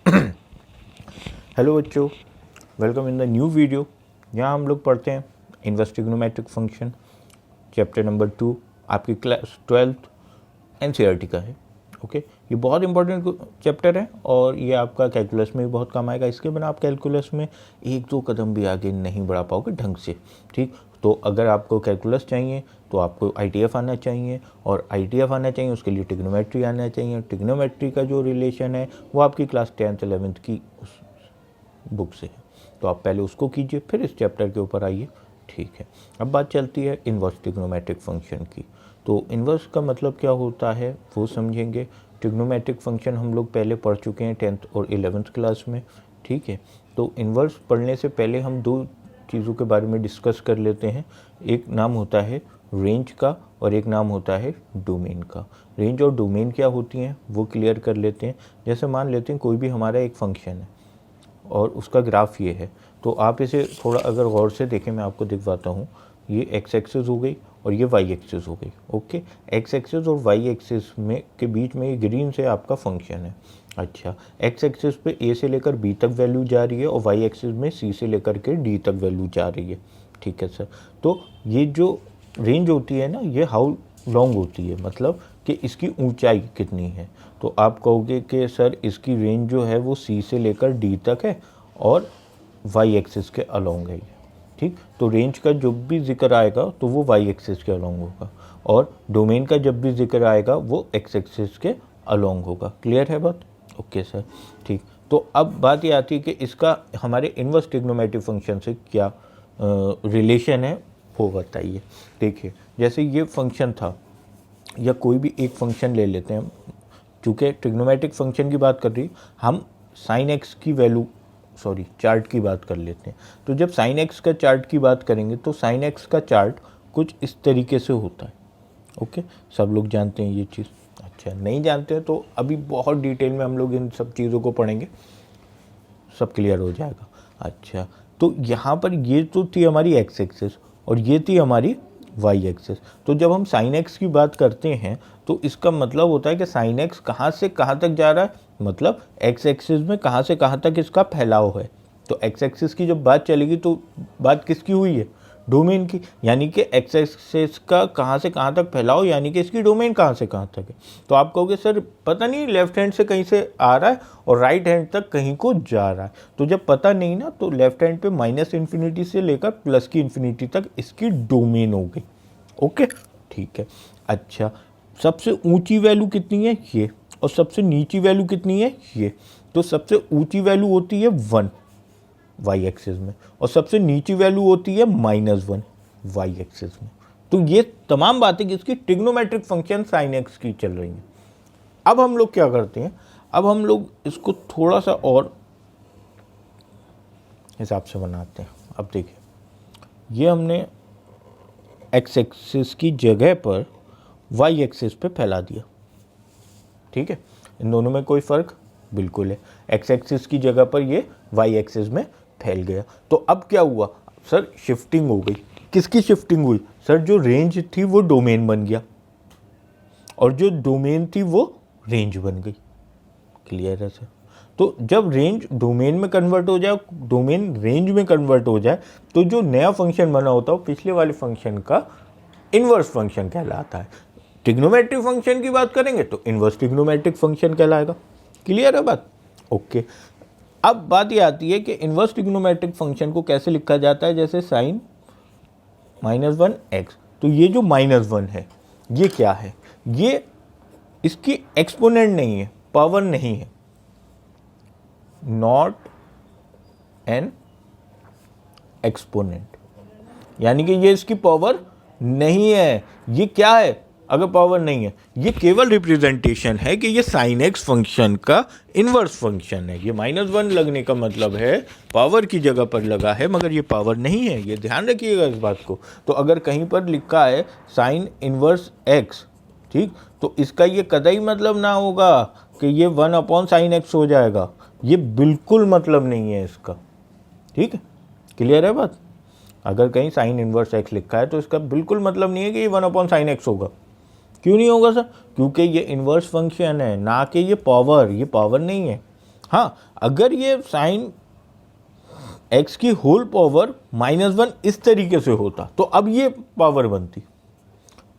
Hello बच्चों, welcome in the new video. यहाँ हम लोग पढ़ते हैं inverse trigonometric function, chapter number 2, आपकी क्लास 12th एनसीईआरटी का है। ओके, ये बहुत इंपॉर्टेंट चैप्टर है और ये आपका कैलकुलस में भी बहुत काम आएगा। इसके बिना आप कैलकुलस में एक दो कदम भी आगे नहीं बढ़ा पाओगे ढंग से। ठीक, तो अगर आपको कैलकुलस चाहिए तो आपको आईटीएफ आना चाहिए, और आईटीएफ आना चाहिए उसके लिए ट्रिग्नोमेट्री आना चाहिए। ट्रिग्नोमेट्री का जो रिलेशन है वो आपकी क्लास 10th 11th की बुक से है, तो आप पहले उसको कीजिए, फिर इस चैप्टर के ऊपर आइए। ठीक है, अब बात चलती है इन्वर्स ट्रिग्नोमेट्रिक फंक्शन की। तो इन्वर्स का मतलब क्या होता है वो समझेंगे। ट्रिग्नोमेट्रिक फंक्शन हम लोग पहले पढ़ चुके हैं 10th और 11th क्लास में। ठीक है, तो इन्वर्स पढ़ने से पहले हम दो चीज़ों के बारे में डिस्कस कर लेते हैं। एक नाम होता है रेंज का और एक नाम होता है डोमेन का। रेंज और डोमेन क्या होती हैं वो क्लियर कर लेते हैं। जैसे मान लेते हैं कोई भी हमारा एक फंक्शन है और उसका ग्राफ ये है, तो आप इसे थोड़ा अगर गौर से देखें, मैं आपको दिखवाता हूँ। ये एक्स एक्सिस हो गई और ये वाई एक्सिस हो गई। ओके, एक्स एक्सिस और वाई एक्सिस में के बीच में ये ग्रीन से आपका फंक्शन है। अच्छा, एक्स एक्सिस पे ए से लेकर बी तक वैल्यू जा रही है और वाई एक्सिस में सी से लेकर के डी तक वैल्यू जा रही है। ठीक है सर, तो ये जो रेंज होती है ना, ये हाउ लॉन्ग होती है, मतलब कि इसकी ऊंचाई कितनी है। तो आप कहोगे कि सर इसकी रेंज जो है वो सी से लेकर डी तक है और वाई एक्सिस के अलोंग है। ठीक, तो रेंज का जब भी जिक्र आएगा तो वो वाई एक्सिस के अलोंग होगा, और डोमेन का जब भी जिक्र आएगा वो एक्स एक्सिस के अलोंग होगा। क्लियर है बात? ओके सर, ठीक। तो अब बात ये आती है कि इसका हमारे इनवर्स ट्रिग्नोमेट्रिक फंक्शन से क्या रिलेशन है वो बताइए। देखिए, जैसे ये फंक्शन था, या कोई भी एक फंक्शन ले लेते हैं, चूँकि ट्रिग्नोमेट्रिक फंक्शन की बात कर रही, हम साइन एक्स की वैल्यू चार्ट की बात कर लेते हैं। तो जब साइन एक्स का चार्ट की बात करेंगे तो साइन एक्स का चार्ट कुछ इस तरीके से होता है। ओके, सब लोग जानते हैं ये चीज़? अच्छा, नहीं जानते हैं तो अभी बहुत डिटेल में हम लोग इन सब चीज़ों को पढ़ेंगे, सब क्लियर हो जाएगा। अच्छा, तो यहाँ पर ये तो थी हमारी एक्स एक्सिस और ये थी हमारी वाई एक्सिस। तो जब हम साइन एक्स की बात करते हैं तो इसका मतलब होता है कि साइन एक्स कहाँ से कहाँ तक जा रहा है, मतलब एक्स एक्सिस में कहाँ से कहाँ तक इसका फैलाव है। तो एक्स एक्सिस की जब बात चलेगी तो बात किसकी हुई है? डोमेन की, यानी कि एक्स एक्सिस का कहाँ से कहाँ तक फैलाव, यानी कि इसकी डोमेन कहाँ से कहाँ तक है। तो आप कहोगे सर पता नहीं, लेफ्ट हैंड से कहीं से आ रहा है और राइट हैंड तक कहीं को जा रहा है। तो जब पता नहीं ना, तो लेफ्ट हैंड पे माइनस इन्फिनिटी से लेकर प्लस की इन्फिनिटी तक इसकी डोमेन हो गई। ओके, ठीक है। अच्छा, सबसे ऊंची वैल्यू कितनी है? ये। और सबसे नीची वैल्यू कितनी है? ये। तो सबसे ऊंची वैल्यू होती है 1 वाई एक्सिस में, और सबसे नीची वैल्यू होती है -1 वाई एक्सिस में। तो ये तमाम बातें किसकी? ट्रिग्नोमेट्रिक फंक्शन साइन एक्स की चल रही हैं। अब हम लोग क्या करते हैं, अब हम लोग इसको थोड़ा सा और हिसाब से बनाते हैं। अब देखिए, ये हमने एक्स एक्सिस की जगह पर वाई एक्सिस पे फैला दिया। ठीक है, इन दोनों में कोई फ़र्क? बिल्कुल है। एक्स एक्सिस की जगह पर ये वाई एक्सिस में फैल गया। तो अब क्या हुआ सर? शिफ्टिंग हो गई। किसकी शिफ्टिंग हुई? सर जो रेंज थी वो डोमेन बन गया, और जो डोमेन थी वो रेंज बन गई। क्लियर है सर? तो जब रेंज डोमेन में कन्वर्ट हो जाए, डोमेन रेंज में कन्वर्ट हो जाए, तो जो नया फंक्शन बना होता है वो पिछले वाले फंक्शन का इन्वर्स फंक्शन कहलाता है। ट्रिग्नोमेट्रिक फंक्शन की बात करेंगे तो इन्वर्स ट्रिग्नोमेट्रिक फंक्शन कहलाएगा। क्लियर है बात? ओके, अब बात ये आती है कि इन्वर्स ट्रिग्नोमेट्रिक फंक्शन को कैसे लिखा जाता है। जैसे साइन -1x, तो ये जो -1 है ये क्या है? ये इसकी एक्सपोनेंट नहीं है, पावर नहीं है, नॉट एन एक्सपोनेंट, यानी कि ये इसकी पावर नहीं है। ये क्या है अगर पावर नहीं है? ये केवल रिप्रेजेंटेशन है कि ये साइन एक्स फंक्शन का इन्वर्स फंक्शन है। ये -1 लगने का मतलब है पावर की जगह पर लगा है, मगर ये पावर नहीं है। ये ध्यान रखिएगा इस बात को। तो अगर कहीं पर लिखा है साइन इन्वर्स एक्स, ठीक, तो इसका ये कतई मतलब ना होगा कि ये 1/sin x हो जाएगा। ये बिल्कुल मतलब नहीं है इसका। ठीक है, क्लियर है बात? अगर कहीं साइन इन्वर्स एक्स लिखा है तो इसका बिल्कुल मतलब नहीं है कि ये 1/sin x होगा। क्यों नहीं होगा सर? क्योंकि ये इन्वर्स फंक्शन है, ना कि ये पावर नहीं है। हाँ, अगर ये साइन एक्स की होल पावर -1 इस तरीके से होता तो अब ये पावर बनती,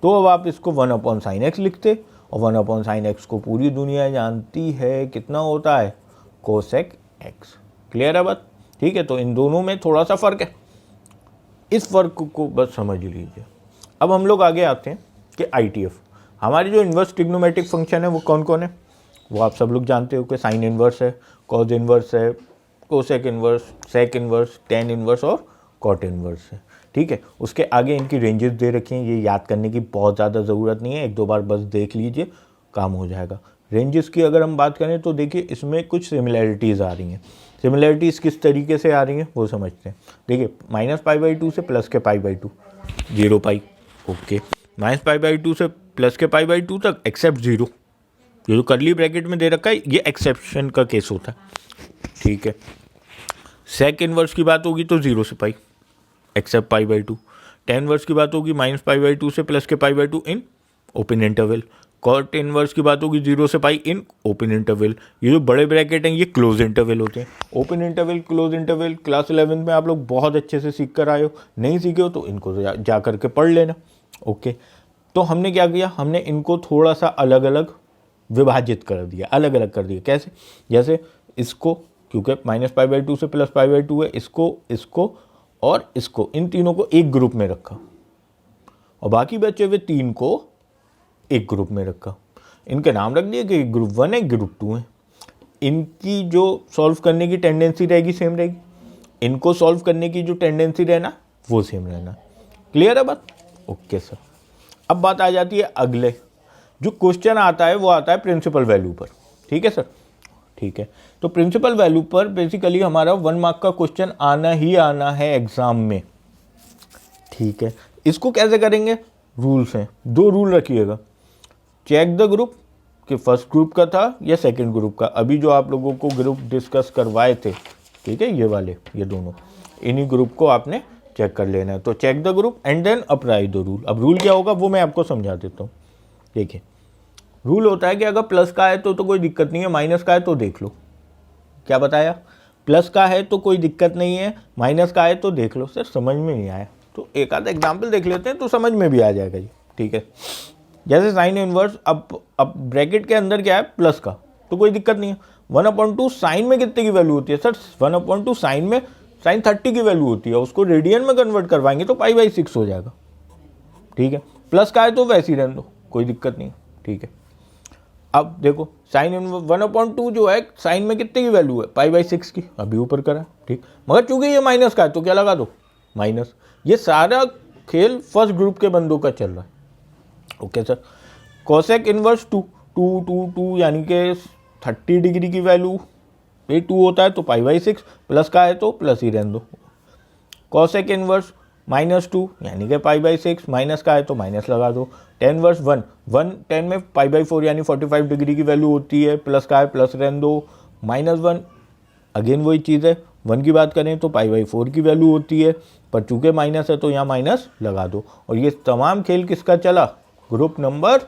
तो अब आप इसको 1/sin x लिखते, और 1/sin x को पूरी दुनिया जानती है कितना होता है, कोसेक x। क्लियर है बात? ठीक है, तो इन दोनों में थोड़ा सा फर्क है, इस फर्क को बस समझ लीजिए। अब हम लोग आगे आते हैं कि ITF, हमारी जो इन्वर्स ट्रिग्नोमेट्रिक फंक्शन है वो कौन कौन है, वो आप सब लोग जानते हो कि साइन इन्वर्स है, कॉज इन्वर्स है, cosec inverse, sec inverse, tan inverse और कॉट इन्वर्स है। ठीक है, उसके आगे इनकी रेंजेस दे रखी हैं, ये याद करने की बहुत ज़्यादा ज़रूरत नहीं है, एक दो बार बस देख लीजिए, काम हो जाएगा। रेंजेस की अगर हम बात करें तो देखिए इसमें कुछ सिमिलैरिटीज़ आ रही हैं। सिमिलैरिटीज़ किस तरीके से आ रही हैं वो समझते हैं। देखिए -π/2 से प्लस के π/2, 0 पाई, ओके। -π/2 से प्लस के π/2 तक एक्सेप्ट 0, ये जो करली ब्रैकेट में दे रखा है ये एक्सेप्शन का केस होता है। ठीक है, सेक इन्वर्स की बात होगी तो 0 से पाई एक्सेप्ट π/2, टेन इन्वर्स की बात होगी -π/2 से प्लस के π/2 in open interval, cot inverse की बात होगी 0 से पाई इन ओपन इंटरवल। ये जो बड़े ब्रैकेट हैं ये क्लोज इंटरवल होते हैं। Open interval, close interval class 11 में आप लोग बहुत अच्छे से सीख कर आए हो, नहीं सीखे हो तो इनको जा करके पढ़ लेना। ओके, तो हमने क्या किया, हमने इनको थोड़ा सा अलग अलग विभाजित कर दिया, अलग अलग कर दिया। कैसे? जैसे इसको, क्योंकि -π/2 से प्लस π/2 है, इसको और इसको, इन तीनों को एक ग्रुप में रखा और बाकी बचे हुए 3 को एक ग्रुप में रखा। इनके नाम रख दिए कि ग्रुप 1 है, ग्रुप 2 है। इनकी जो सॉल्व करने की टेंडेंसी रहेगी सेम रहेगी, इनको सॉल्व करने की जो टेंडेंसी रहना वो सेम रहना। क्लियर है बात? Okay sir. अब बात आ जाती है अगले, जो क्वेश्चन आता है वो आता है प्रिंसिपल वैल्यू पर। ठीक है सर? ठीक है, तो प्रिंसिपल वैल्यू पर बेसिकली हमारा 1 मार्क का क्वेश्चन आना ही आना है एग्जाम में। ठीक है, इसको कैसे करेंगे? रूल्स हैं, 2 रूल रखिएगा। चेक द ग्रुप कि फर्स्ट ग्रुप का था या सेकंड ग्रुप का। अभी जो आप लोगों को ग्रुप डिस्कस करवाए थे, ठीक है, ये वाले, ये दोनों, इन्हीं ग्रुप को आपने चेक कर लेना है। तो check the group and then apply the rule. अब रूल क्या होगा वो मैं आपको समझा देता हूँ। देखिए, रूल होता है कि अगर प्लस का है तो कोई दिक्कत नहीं है, माइनस का है तो देख लो। क्या बताया? प्लस का है तो कोई दिक्कत नहीं है, माइनस का है तो देख लो। सर समझ में नहीं आया तो एक आधा एग्जाम्पल देख लेते हैं तो समझ में भी आ जाएगा जी। ठीक है, जैसे साइन इनवर्स, अब ब्रैकेट के अंदर क्या है, प्लस का, तो कोई दिक्कत नहीं है। 1/2 साइन में कितने की वैल्यू होती है? सर 1/2 साइन में साइन 30 की वैल्यू होती है, उसको रेडियन में कन्वर्ट करवाएंगे तो π/6 हो जाएगा। ठीक है, प्लस का है तो वैसे ही रहने दो, कोई दिक्कत नहीं। ठीक है, अब देखो साइन 1/2 जो है साइन में कितने की वैल्यू है, π/6 की, अभी ऊपर करा। ठीक, मगर चूंकि ये माइनस का है तो क्या लगा दो, माइनस। ये सारा खेल फर्स्ट ग्रुप के बंदों का चल रहा है। Okay sir. कोसेक इनवर्स 2 यानी कि 30 डिग्री की वैल्यू ये 2 होता है तो π/6, प्लस का है तो प्लस ही रहने दो। कोसेक इनवर्स -2 यानी कि π/6, माइनस का है तो माइनस लगा दो। टेन वर्स 1 10 में π/4 यानी 45 डिग्री की वैल्यू होती है, प्लस का है प्लस रहने दो। -1 अगेन वही चीज़ है, 1 की बात करें तो π/4 की वैल्यू होती है, पर चूंकि माइनस है तो यहाँ माइनस लगा दो। और ये तमाम खेल किसका चला? ग्रुप नंबर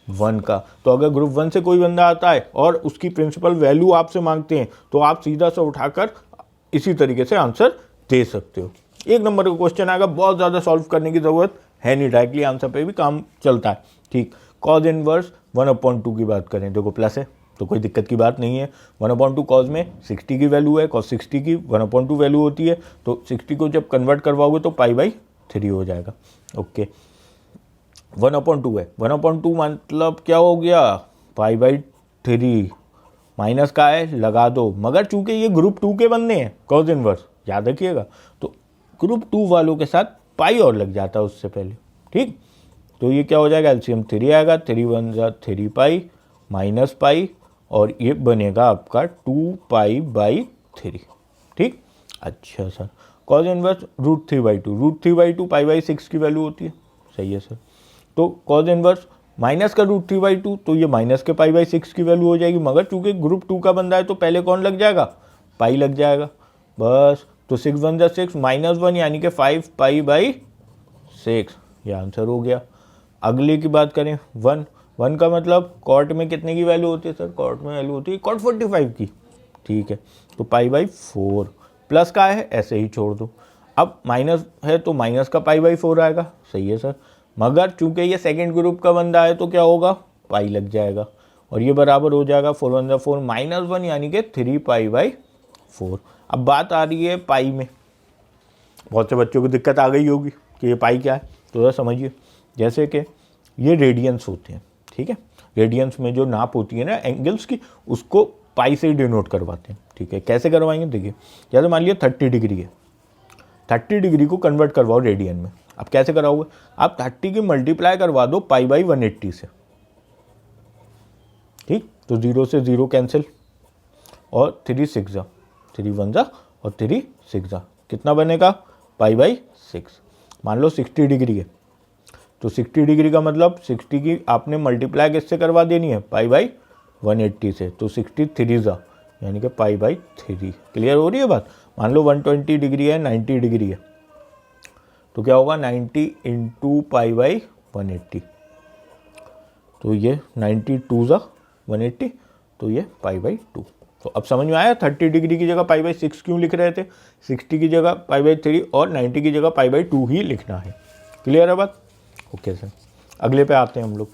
1 का। तो अगर ग्रुप 1 से कोई बंदा आता है और उसकी प्रिंसिपल वैल्यू आपसे मांगते हैं तो आप सीधा सा उठाकर इसी तरीके से आंसर दे सकते हो। 1 नंबर का क्वेश्चन आएगा, बहुत ज़्यादा सॉल्व करने की ज़रूरत है नहीं, डायरेक्टली आंसर पे भी काम चलता है। ठीक, कॉज इनवर्स 1/2 की बात करें, देखो प्लस है तो कोई दिक्कत की बात नहीं है। 1/2 कॉज में 60 की वैल्यू है, कॉज 60 की 1/2 वैल्यू होती है, तो 60 को जब कन्वर्ट करवाओगे तो π/3 हो जाएगा। ओके, 1/2 है, 1/2 मतलब क्या हो गया, π/3, माइनस का है लगा दो। मगर चूंकि ये ग्रुप 2 के बनने हैं कॉज इनवर्स, याद रखिएगा, तो ग्रुप 2 वालों के साथ पाई और लग जाता है उससे पहले। ठीक, तो ये क्या हो जाएगा, एलसीएम 3 आएगा, 3 1 जा 3 पाई माइनस पाई, और ये बनेगा आपका 2π/3। ठीक, अच्छा सर। कॉज इनवर्स √3/2, √3/2 π/6 की वैल्यू होती है, सही है सर। तो कॉज इनवर्स माइनस का √3/2, तो ये माइनस के π/6 की वैल्यू हो जाएगी। मगर चूंकि ग्रुप 2 का बंदा है तो पहले कौन लग जाएगा, पाई लग जाएगा बस। तो 6 1 जा 6, -1 यानी कि 5π/6, ये आंसर हो गया। अगले की बात करें 1 का मतलब कॉट में कितने की वैल्यू होती है सर? कॉट में वैल्यू होती है cot 45 की। ठीक है, तो पाई बाई 4। प्लस का है ऐसे ही छोड़ दो, अब माइनस है तो माइनस का पाई बाई 4 आएगा, सही है सर। मगर चूंकि ये सेकंड ग्रुप का बंदा है तो क्या होगा, पाई लग जाएगा, और ये बराबर हो जाएगा 4 1 जा 4 -1 यानी कि 3 पाई बाई 4। अब बात आ रही है पाई में, बहुत से बच्चों को दिक्कत आ गई होगी कि ये पाई क्या है, तो ज़रा समझिए। जैसे कि ये रेडियंस होते हैं, ठीक है, रेडियंस में जो नाप होती है ना एंगल्स की, उसको पाई से ही डिनोट करवाते हैं, ठीक है। कैसे करवाएंगे, देखिए, जैसे मान लिया 30 डिग्री है, 30 डिग्री को कन्वर्ट करवाओ रेडियन में। अब कैसे कराओगे, आप 30 की मल्टीप्लाई करवा दो पाई बाई 180 से, ठीक, तो 0 से 0 कैंसिल, और 3 6 जा 3 1 जा और 3 6 जा, कितना बनेगा, पाई बाई 6। मान लो 60 डिग्री है, तो 60 डिग्री का मतलब 60 की आपने मल्टीप्लाई किससे करवा देनी है, पाई बाई 180 से, तो 63 जा यानी कि पाई बाई 3। क्लियर हो रही है बात। मान लो 120 डिग्री है, 90 डिग्री है, तो क्या होगा 90 इंटू पाई बाई 180, तो ये 92 जा 180, तो ये पाई बाई 2। तो अब समझ में आया 30 डिग्री की जगह पाई बाई 6 क्यों लिख रहे थे, 60 की जगह पाई बाई 3 और 90 की जगह पाई बाई 2 ही लिखना है। क्लियर है बात, ओके सर। अगले पे आते हैं हम लोग।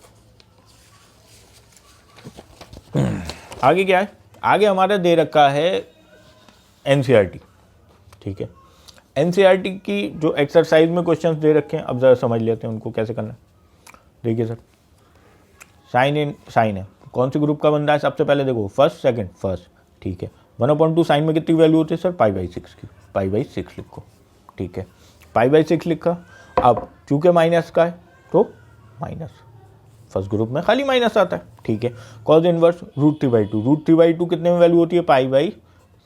आगे क्या है, आगे हमारा दे रखा है एनसीईआरटी, ठीक है। एनसीईआरटी की जो एक्सरसाइज में क्वेश्चंस दे रखे हैं, अब ज़रा समझ लेते हैं उनको कैसे करना है। देखिए सर, साइन है, कौन सी ग्रुप का बंदा है, सबसे पहले देखो फर्स्ट सेकंड फर्स्ट, ठीक है। 1/2 साइन में कितनी वैल्यू होती है सर, पाई बाई 6 की, पाई बाई 6 लिखो, ठीक है, पाई बाई 6 लिखा। अब चूंकि माइनस का है तो माइनस, फर्स्ट ग्रुप में खाली माइनस आता है, ठीक है। कॉज इनवर्स √3/2, √3/2 कितने में वैल्यू होती है, पाई बाई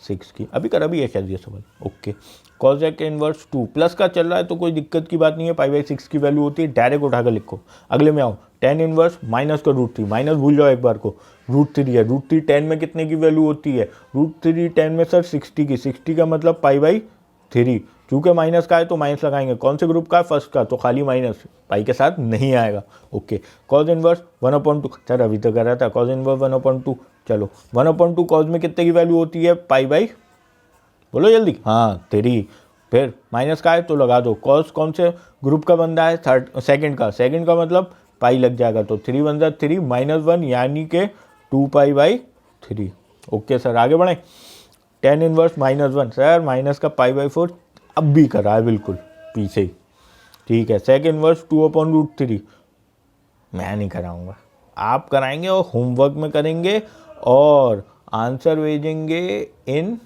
6 की, अभी करा भी है शायद ये सवाल, ओके। कॉज एक इनवर्स 2 प्लस का चल रहा है तो कोई दिक्कत की बात नहीं है, पाई बाई 6 की वैल्यू होती है, डायरेक्ट उठाकर लिखो। अगले में आओ, tan इनवर्स माइनस का √3, माइनस भूल जाओ एक बार को, √3 है, √3 10 में कितने की वैल्यू होती है, √3 10 में सर 60 की, 60 का मतलब पाई बाई 3। चूंकि माइनस का है तो माइनस लगाएंगे, कौन से ग्रुप का है, फर्स्ट का, तो खाली माइनस, पाई के साथ नहीं आएगा, ओके। कॉज इनवर्स 1/2, सर अभी तो कर रहा था कॉज इनवर्स 1/2, चलो 1/2 कॉज में कितने की वैल्यू होती है, पाई बाई, बोलो जल्दी, हाँ 3। फिर माइनस का है तो लगा दो, कॉज कौन से ग्रुप का बंदा है, सेकंड का, सेकंड का मतलब पाई लग जाएगा, तो 3 1 जा 3 -1 यानी कि 2 पाई बाई 3, ओके सर। आगे बढ़ें, tan इनवर्स -1, सर माइनस का पाई बाई 4 अब भी करा है बिल्कुल पीछे ही, ठीक है। सेक इनवर्स 2/√3 मैं नहीं कराऊंगा, आप कराएंगे और होमवर्क में करेंगे और आंसर भेजेंगे इन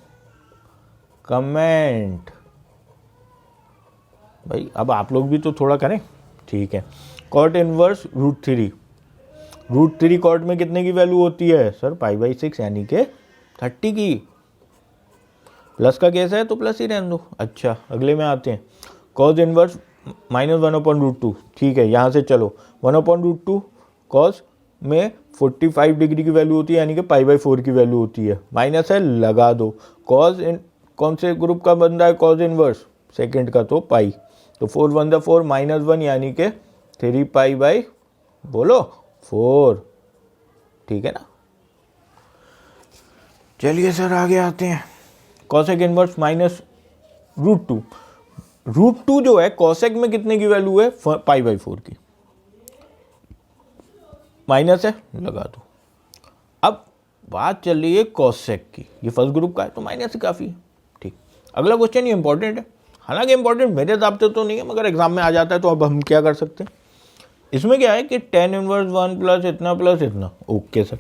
कमेंट। भाई अब आप लोग भी तो थोड़ा करें, ठीक है। कॉट इनवर्स √3 कॉट में कितने की वैल्यू होती है सर, पाई बाई 6 यानी कि 30 की। प्लस का केस है तो प्लस ही रहने दो। अच्छा अगले में आते हैं, कॉज इनवर्स -1/√2, ठीक है। यहाँ से चलो 1/√2 कॉज में 45 डिग्री की वैल्यू होती है यानी कि पाई बाई 4 की वैल्यू होती है, माइनस है लगा दो। कॉज इन कौन से ग्रुप का बंदा है, कॉज इनवर्स सेकेंड का, तो पाई, तो 4 1 जा 4 -1 यानी कि 3 पाई बाई, बोलो 4, ठीक है ना। चलिए सर आगे आते हैं, कॉसेक इनवर्स -√2, √2 जो है कॉसेक में कितने की वैल्यू है, पाई बाई 4 की, माइनस है लगा दो। अब बात चल रही है कॉसेक की, ये फर्स्ट ग्रुप का है तो माइनस ही काफ़ी है, ठीक। अगला क्वेश्चन ये इंपॉर्टेंट है, हालांकि इंपॉर्टेंट मेरे हिसाब से तो नहीं है मगर एग्जाम में आ जाता है, तो अब हम क्या कर सकते हैं। इसमें क्या है कि tan इनवर्स 1 प्लस इतना, ओके सर।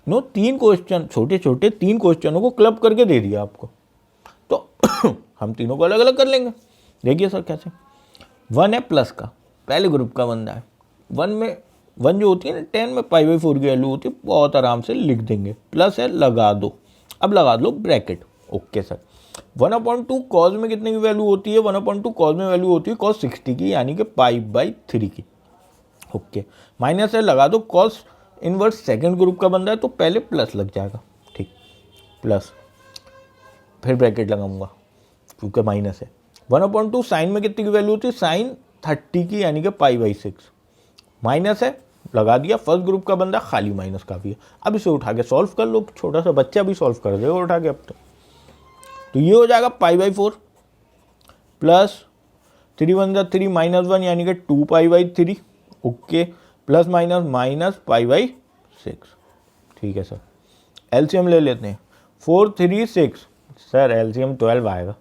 नो 3 क्वेश्चन, छोटे छोटे 3 क्वेश्चनों को क्लब करके दे दिया आपको, तो हम तीनों को अलग अलग कर लेंगे। देखिए सर कैसे, 1 है प्लस का, पहले ग्रुप का बंदा है, 1 जो होती है ना 10 में पाई बाई 4 की वैल्यू होती है, बहुत आराम से लिख देंगे, प्लस है लगा दो। अब लगा दो ब्रैकेट, ओके सर। 1/2 कॉज में कितने की वैल्यू होती है, 1/2 कॉज में वैल्यू होती है कॉज 60 की यानी कि पाई बाई 3 की, ओके। माइनस है लगा दो, कॉज इनवर्स सेकंड ग्रुप का बंदा है तो पहले प्लस लग जाएगा, ठीक, प्लस, फिर ब्रैकेट लगाऊंगा क्योंकि माइनस है। 1/2 साइन में कितनी की वैल्यू होती है, साइन 30 की यानी कि पाई बाई 6, माइनस है लगा दिया, फर्स्ट ग्रुप का बंदा खाली माइनस काफ़ी है। अब इसे उठा के सॉल्व कर लो, छोटा सा बच्चा भी सॉल्व कर देगा उठा के अब तो ये हो जाएगा π/4 प्लस 3 × 3 -1 यानी कि 2π/3 ओके, प्लस माइनस माइनस π/6। ठीक है सर, एलसीएम ले लेते हैं 4 3 6 सर एलसीएम 12 आएगा।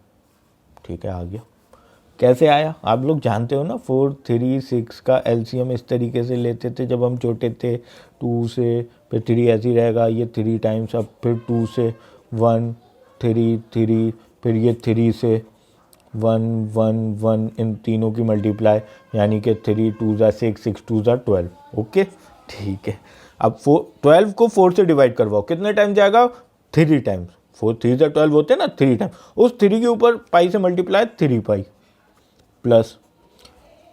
ठीक है आ गया। कैसे आया आप लोग जानते हो ना, 4 3 6 का एलसीएम इस तरीके से लेते थे जब हम छोटे थे, 2 से फिर 3 ऐसे ही रहेगा, ये 3 टाइम्स, अब फिर 2 से 1 3 3 फिर ये 3 से 1 1 1 इन तीनों की मल्टीप्लाई यानी कि 3 2 6 6 2 12 ओके। ठीक है, अब 12 को 4 से डिवाइड करवाओ, कितने टाइम जाएगा 3 टाइम्स, 4 3 12 होते हैं ना 3 टाइम, उस 3 के ऊपर पाई से मल्टीप्लाई 3 पाई प्लस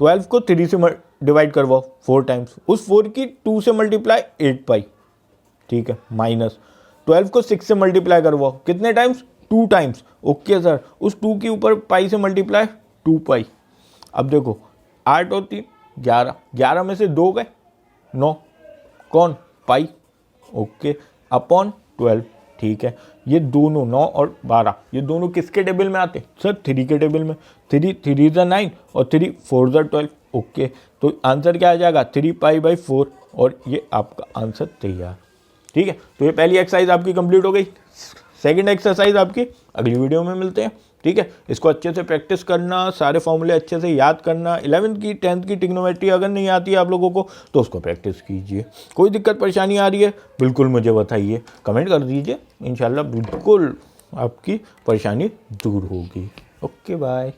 12 को 3 से डिवाइड करवाओ 4 टाइम्स, उस 4 की 2 से मल्टीप्लाई 8 पाई। ठीक है, माइनस 12 को 6 से मल्टीप्लाई करवाओ, कितने टाइम्स 2 टाइम्स ओके सर, उस 2 के ऊपर पाई से मल्टीप्लाई 2 पाई। अब देखो 8 और 3 11, 11 में से 2 गए 9, कौन पाई ओके, अपॉन 12। ठीक है, ये दोनों 9 और 12 ये दोनों किसके टेबल में आते हैं सर 3 के टेबल में, 3 3 × 9 और 3 4 × 12 ओके। तो आंसर क्या आ जाएगा 3π/4 और ये आपका आंसर तैयार। ठीक है, तो ये पहली एक्सरसाइज आपकी कंप्लीट हो गई। सेकंड एक्सरसाइज आपकी अगली वीडियो में मिलते हैं। ठीक है, इसको अच्छे से प्रैक्टिस करना, सारे फॉर्मूले अच्छे से याद करना। 11th की 10th की ट्रिग्नोमेट्री अगर नहीं आती है आप लोगों को तो उसको प्रैक्टिस कीजिए। कोई दिक्कत परेशानी आ रही है बिल्कुल मुझे बताइए, कमेंट कर दीजिए, इंशाल्लाह बिल्कुल आपकी परेशानी दूर होगी। Okay bye.